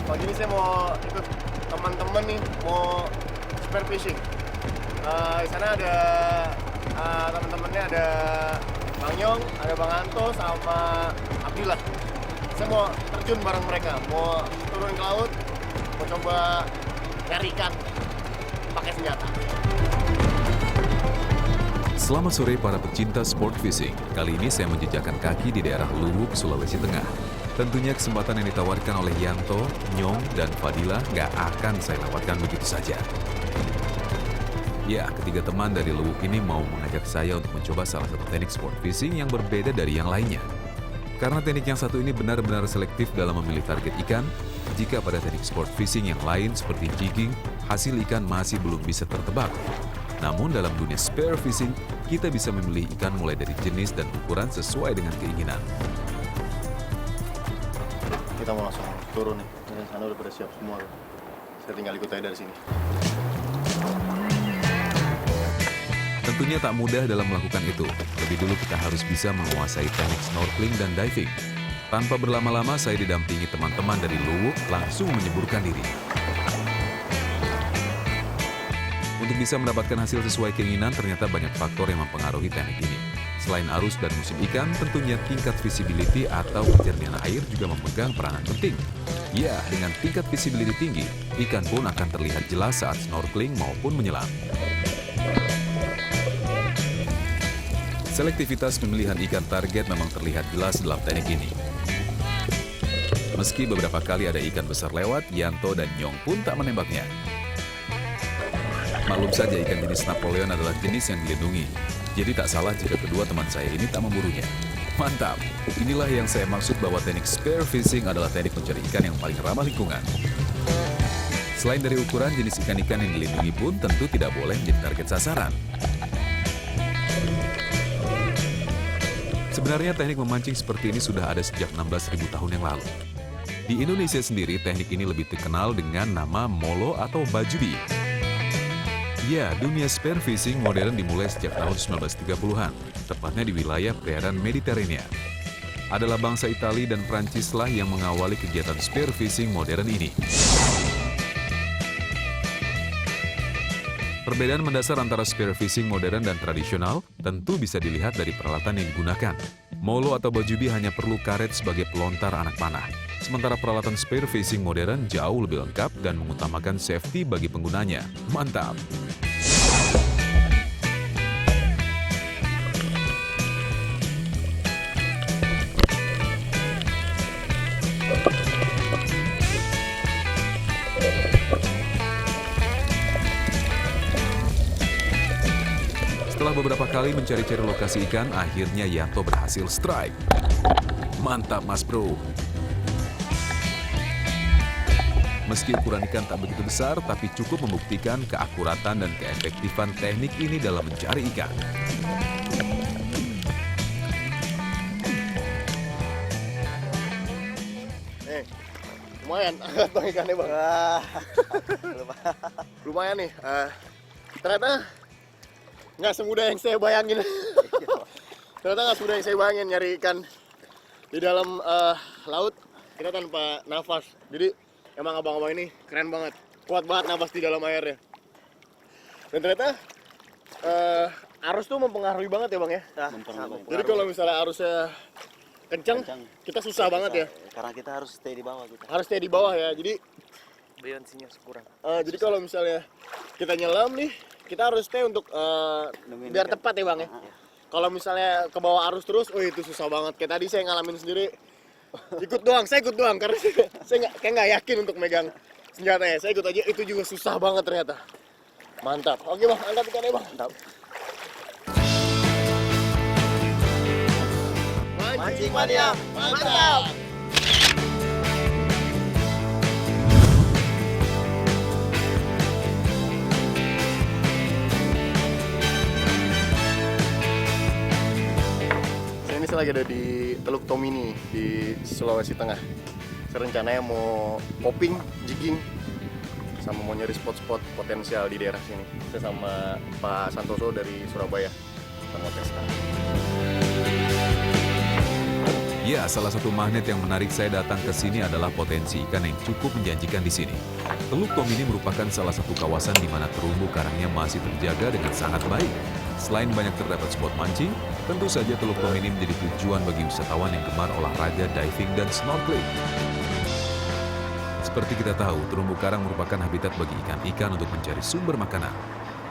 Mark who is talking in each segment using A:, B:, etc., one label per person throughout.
A: Pagi ini saya mau ikut teman-teman nih, mau spearfishing. Di sana ada teman-temannya, ada Bang Yong, ada Bang Anto, sama Abdillah. Saya mau terjun bareng mereka, mau turun ke laut, mau coba nyari ikan pakai senjata.
B: Selamat sore para pecinta sport fishing. Kali ini saya menjejakkan kaki di daerah Luwuk, Sulawesi Tengah. Tentunya kesempatan yang ditawarkan oleh Yanto, Nyong, dan Fadila nggak akan saya lewatkan begitu saja. Ya, ketiga teman dari Luwuk ini mau mengajak saya untuk mencoba salah satu teknik sport fishing yang berbeda dari yang lainnya. Karena teknik yang satu ini benar-benar selektif dalam memilih target ikan, jika pada teknik sport fishing yang lain seperti jigging, hasil ikan masih belum bisa tertebak. Namun dalam dunia spear fishing, kita bisa memilih ikan mulai dari jenis dan ukuran sesuai dengan keinginan.
A: Kita mau langsung turun nih, di sana udah pada siap semua. Saya tinggal ikut aja dari sini.
B: Tentunya tak mudah dalam melakukan itu. Lebih dulu kita harus bisa menguasai teknik snorkeling dan diving. Tanpa berlama-lama, saya didampingi teman-teman dari Luwuk langsung menyeburkan diri. Untuk bisa mendapatkan hasil sesuai keinginan, ternyata banyak faktor yang mempengaruhi teknik ini. Selain arus dan musim ikan, tentunya tingkat visibility atau kejernihan air juga memegang peranan penting. Ya, dengan tingkat visibility tinggi, ikan pun akan terlihat jelas saat snorkeling maupun menyelam. Selektivitas pemilihan ikan target memang terlihat jelas dalam teknik ini. Meski beberapa kali ada ikan besar lewat, Yanto dan Nyong pun tak menembaknya. Maklum saja ikan jenis Napoleon adalah jenis yang dilindungi. Jadi tak salah jika kedua teman saya ini tak memburunya. Mantap! Inilah yang saya maksud bahwa teknik spear fishing adalah teknik mencari ikan yang paling ramah lingkungan. Selain dari ukuran, jenis ikan-ikan yang dilindungi pun tentu tidak boleh menjadi target sasaran. Sebenarnya teknik memancing seperti ini sudah ada sejak 16.000 tahun yang lalu. Di Indonesia sendiri, teknik ini lebih dikenal dengan nama molo atau bajubi. Ya, dunia spear fishing modern dimulai sejak tahun 1930-an, tepatnya di wilayah perairan Mediterania. Adalah bangsa Italia dan Prancislah yang mengawali kegiatan spear fishing modern ini. Perbedaan mendasar antara spear fishing modern dan tradisional tentu bisa dilihat dari peralatan yang digunakan. Molo atau bajubi hanya perlu karet sebagai pelontar anak panah. Sementara peralatan spear fishing modern jauh lebih lengkap dan mengutamakan safety bagi penggunanya. Mantap! Setelah beberapa kali mencari-cari lokasi ikan, akhirnya Yanto berhasil strike. Mantap, Mas Bro! Meski ukuran ikan tak begitu besar, tapi cukup membuktikan keakuratan dan keefektifan teknik ini dalam mencari ikan.
A: Lumayan, angkat bang ikannya bang. Lumayan nih, ternyata nggak semudah yang saya bayangin. Ternyata nggak semudah yang saya bayangin nyari ikan di dalam laut kita tanpa nafas. Jadi emang abang-abang ini keren banget, kuat banget nafas di dalam airnya. Dan ternyata arus tuh mempengaruhi banget ya bang ya.
C: Mempengaruhi.
A: Jadi kalau misalnya arusnya kencang, kita susah banget ya.
C: Karena kita harus stay di bawah kita.
A: Harus stay di bawah ya. Jadi
D: buoyancy-nya kurang.
A: jadi kalau misalnya kita nyelam nih, kita harus stay untuk biar tepat ya Bang ya. Kalau misalnya ke bawah arus terus, itu susah banget. Kayak tadi saya ngalamin sendiri. Saya ikut doang karena saya nggak yakin untuk megang senjatanya. Saya ikut aja, itu juga susah banget ternyata. Mantap. Oke Bang, mantap ikannya Bang.
C: Mantap.
A: Mancing mania, mantap. Saya lagi ada di Teluk Tomini di Sulawesi Tengah. Saya rencananya mau popping, jigging, sama mau nyari spot-spot potensial di daerah sini. Saya sama Pak Santoso dari Surabaya. Kita mau tes sekarang.
B: Ya, salah satu magnet yang menarik saya datang ke sini adalah potensi ikan yang cukup menjanjikan di sini. Teluk Tomini merupakan salah satu kawasan di mana terumbu karangnya masih terjaga dengan sangat baik. Selain banyak terdapat spot mancing, tentu saja Teluk Tomini menjadi tujuan bagi wisatawan yang gemar olahraga diving dan snorkeling. Seperti kita tahu, terumbu karang merupakan habitat bagi ikan-ikan untuk mencari sumber makanan.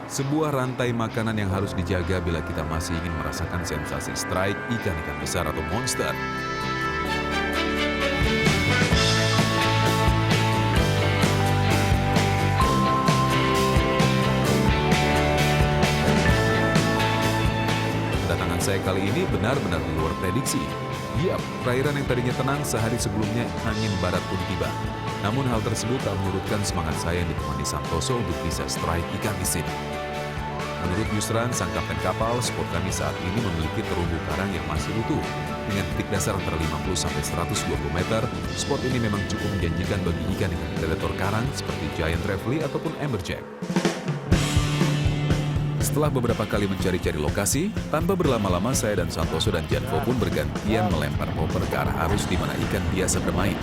B: Sebuah rantai makanan yang harus dijaga bila kita masih ingin merasakan sensasi strike ikan-ikan besar atau monster. Kedatangan saya kali ini benar-benar di luar prediksi. Yap, perairan yang tadinya tenang sehari sebelumnya angin barat pun tiba. Namun hal tersebut tak menyurutkan semangat saya yang ditemani Santoso untuk bisa strike ikan di sini. Menurut Yusran, sang kapten kapal, spot kami saat ini memiliki terumbu karang yang masih utuh. Dengan titik dasar antara 50-120 meter, spot ini memang cukup menjanjikan bagi ikan-ikan predator karang seperti giant trevally ataupun amberjack. Setelah beberapa kali mencari-cari lokasi, tanpa berlama-lama saya dan Santoso dan Janvo pun bergantian melempar popper ke arah arus di mana ikan biasa bermain.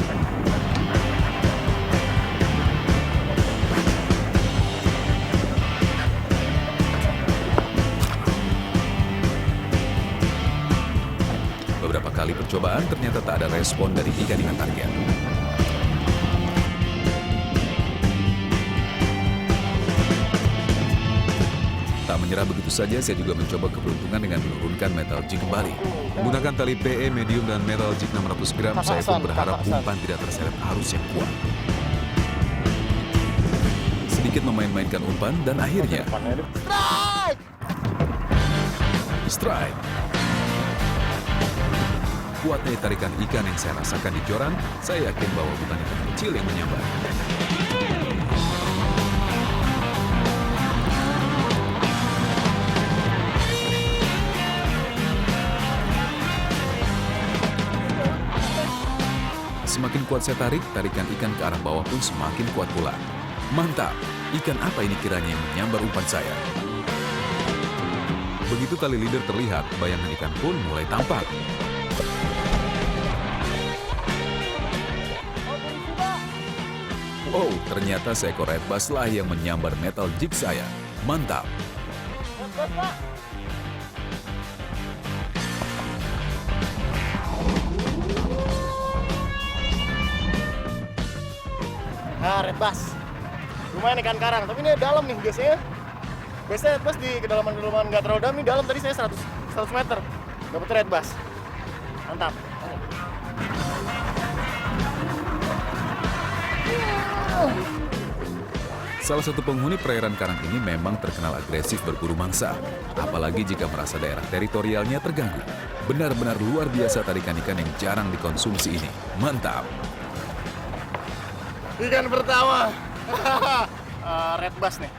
B: Beberapa kali percobaan ternyata tak ada respon dari ikan-ikan target. Tak menyerah begitu saja, saya juga mencoba keberuntungan dengan menurunkan metal jig kembali. Menggunakan tali PE medium dan metal jig 600 gram, saya pun berharap umpan tidak terseret arus yang kuat. Sedikit memain-mainkan umpan dan akhirnya strike! Kuatnya tarikan ikan yang saya rasakan di joran, saya yakin bahwa bukan ikan kecil yang menyambar. Semakin kuat saya tarik, tarikan ikan ke arah bawah pun semakin kuat pula. Mantap! Ikan apa ini kiranya yang menyambar umpan saya? Begitu tali leader terlihat, bayangan ikan pun mulai tampak. Oh, ternyata seekor red bass lah yang menyambar metal jig saya. Mantap!
A: Nah, red bass. Lumayan ikan karang, tapi ini dalam nih biasanya. Biasanya red bass di kedalaman nggak terlalu dalam, nih dalam tadi saya 100 meter. Dapat red bass. Mantap.
B: Salah satu penghuni perairan karang ini memang terkenal agresif berburu mangsa. Apalagi jika merasa daerah teritorialnya terganggu. Benar-benar luar biasa tarikan ikan yang jarang dikonsumsi ini. Mantap!
A: Ikan pertama. Red bass nih.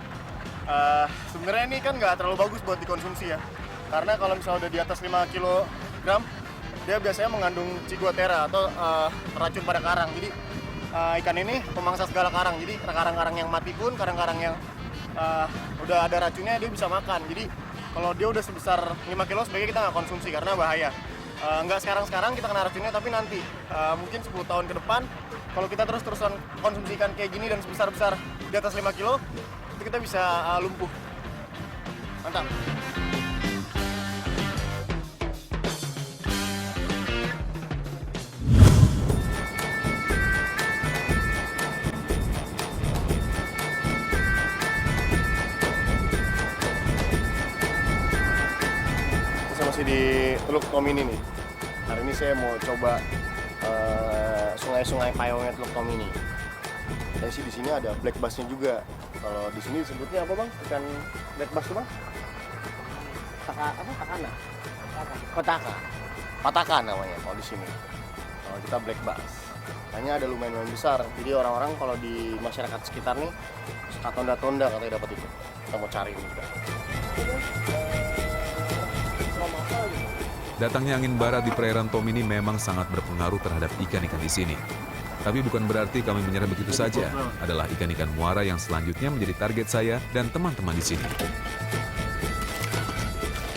A: Sebenarnya ini kan nggak terlalu bagus buat dikonsumsi ya. Karena kalau misalnya udah di atas 5 kg, dia biasanya mengandung ciguatera atau racun pada karang. Jadi ikan ini pemangsa segala karang. Jadi karang-karang yang mati pun, karang-karang yang udah ada racunnya dia bisa makan. Jadi kalau dia udah sebesar 5 kilo sebaiknya kita nggak konsumsi karena bahaya. Nggak sekarang-sekarang kita kena racunnya, tapi nanti mungkin 10 tahun ke depan kalau kita terus-terusan konsumsi ikan kayak gini dan sebesar-besar di atas 5 kilo, itu kita bisa lumpuh. Mantap. masih di Teluk Tomini nih. Hari ini saya mau coba sungai-sungai payungnya Teluk Tomini. Dan sih di sini ada black bass-nya juga. Kalau di sini disebutnya apa bang? Ikan black bass tuh bang? Takana? Kotaka. Pataka namanya kalau di sini. Kalau kita black bass. Hanya ada lumayan besar. Jadi orang-orang kalau di masyarakat sekitar nih suka tonda-tonda katanya dapat itu. Kita mau cari ini juga.
B: Datangnya angin barat di perairan Tomini memang sangat berpengaruh terhadap ikan-ikan di sini. Tapi bukan berarti kami menyerah begitu saja. Adalah ikan-ikan muara yang selanjutnya menjadi target saya dan teman-teman di sini.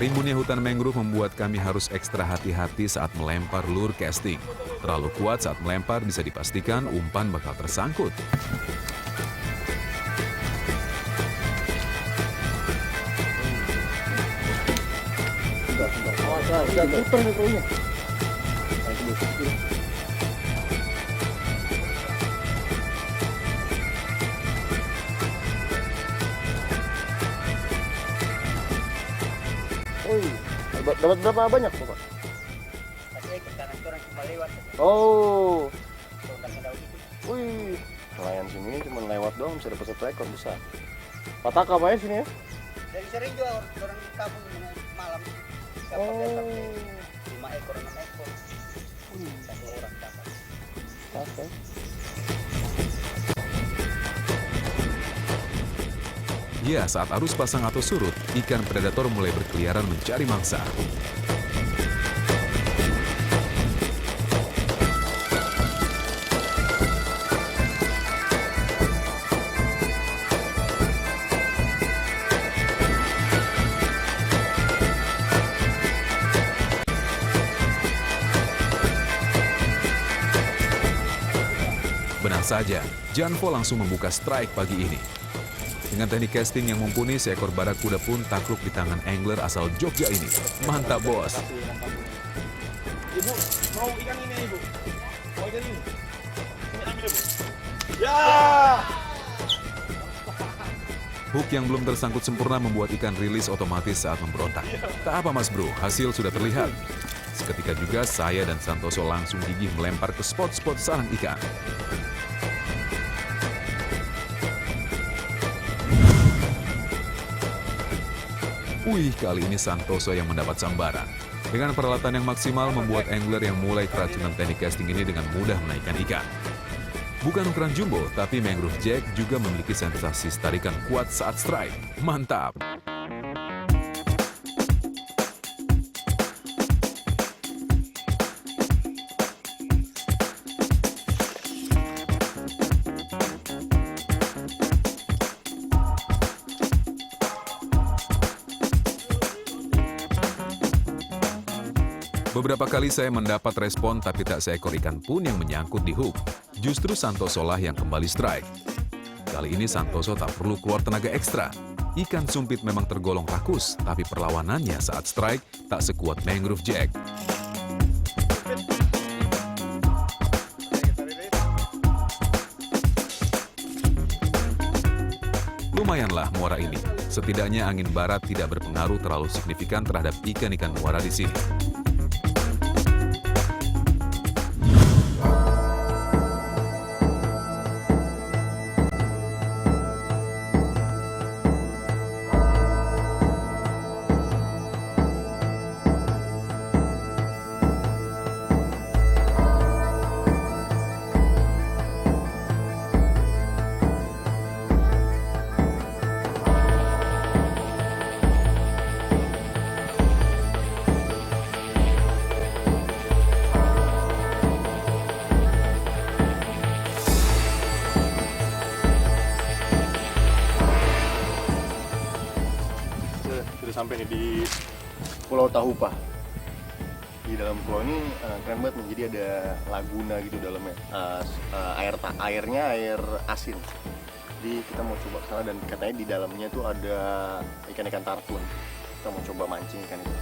B: Rimbunnya hutan mangrove membuat kami harus ekstra hati-hati saat melempar lure casting. Terlalu kuat saat melempar bisa dipastikan umpan bakal tersangkut.
A: Dapat berapa banyak Bapak? Oh. Wih, nelayan sini cuma lewat doang bisa dapat 1 ekor besar. Pataka apa ya sini ya?
E: Dari sering juga orang di kampung malam dapat sampai 5 ekor 6 ekor. Satu orang dapat.
A: Oke.
B: Ya, saat arus pasang atau surut, ikan predator mulai berkeliaran mencari mangsa. Benar saja, Janvo langsung membuka strike pagi ini. Dengan teknik casting yang mumpuni, seekor barakuda pun takluk di tangan angler asal Jogja ini. Mantap, bos!
F: Ibu, mau ikan ini, Ibu? Mau ikan ini? Ini ambil, Ibu. Ya!
B: Hook yang belum tersangkut sempurna membuat ikan rilis otomatis saat memberontak. Tak apa, Mas Bro, hasil sudah terlihat. Seketika juga saya dan Santoso langsung gigih melempar ke spot-spot sarang ikan. Wih, kali ini Santoso yang mendapat sambaran. Dengan peralatan yang maksimal membuat angler yang mulai keracunan teknik casting ini dengan mudah menaikkan ikan. Bukan ukuran jumbo, tapi mangrove jack juga memiliki sensasi tarikan kuat saat strike. Mantap! Beberapa kali saya mendapat respon tapi tak seekor ikan pun yang menyangkut di hook. Justru Santoso lah yang kembali strike. Kali ini Santoso tak perlu keluar tenaga ekstra. Ikan sumpit memang tergolong rakus, tapi perlawanannya saat strike tak sekuat mangrove jack. Lumayanlah muara ini. Setidaknya angin barat tidak berpengaruh terlalu signifikan terhadap ikan-ikan muara di sini.
A: Sudah sampai nih di Pulau Tahupa. Di dalam pulau ini keren banget nih, jadi ada laguna gitu dalamnya. Airnya air asin. Jadi kita mau coba ke sana dan katanya di dalamnya tuh ada ikan-ikan tarpon. Kita mau coba mancing ikan itu.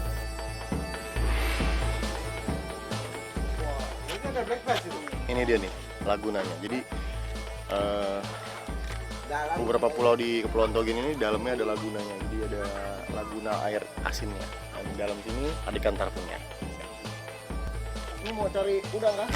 F: Ini ada black bass itu.
A: Ini dia nih lagunanya. Jadi beberapa pulau di Kepulauan Togen ini dalamnya ada lagunanya, jadi ada laguna air asinnya. Dan di dalam sini ada ikan tarpunnya. Ini mau cari udang kah?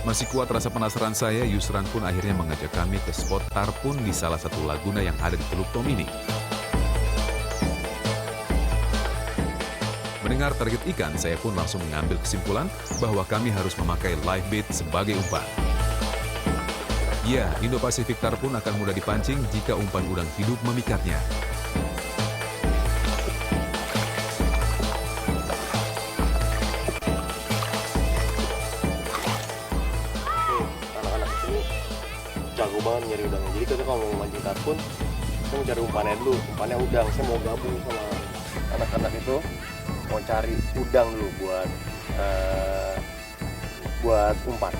B: Masih kuat rasa penasaran saya, Yusran pun akhirnya mengajak kami ke spot tarpun di salah satu laguna yang ada di Teluk Tom ini. Mendengar target ikan, saya pun langsung mengambil kesimpulan bahwa kami harus memakai live bait sebagai umpan. Ya, Indo-Pacific tarpun akan mudah dipancing jika umpan udang hidup memikatnya.
A: Anak-anak itu jago banget nyari udangnya. Jadi kita kalau mau mancing tarpun, kita mau cari umpannya dulu. Umpannya udang. Saya mau gabung sama anak-anak itu, mau cari udang dulu buat umpan.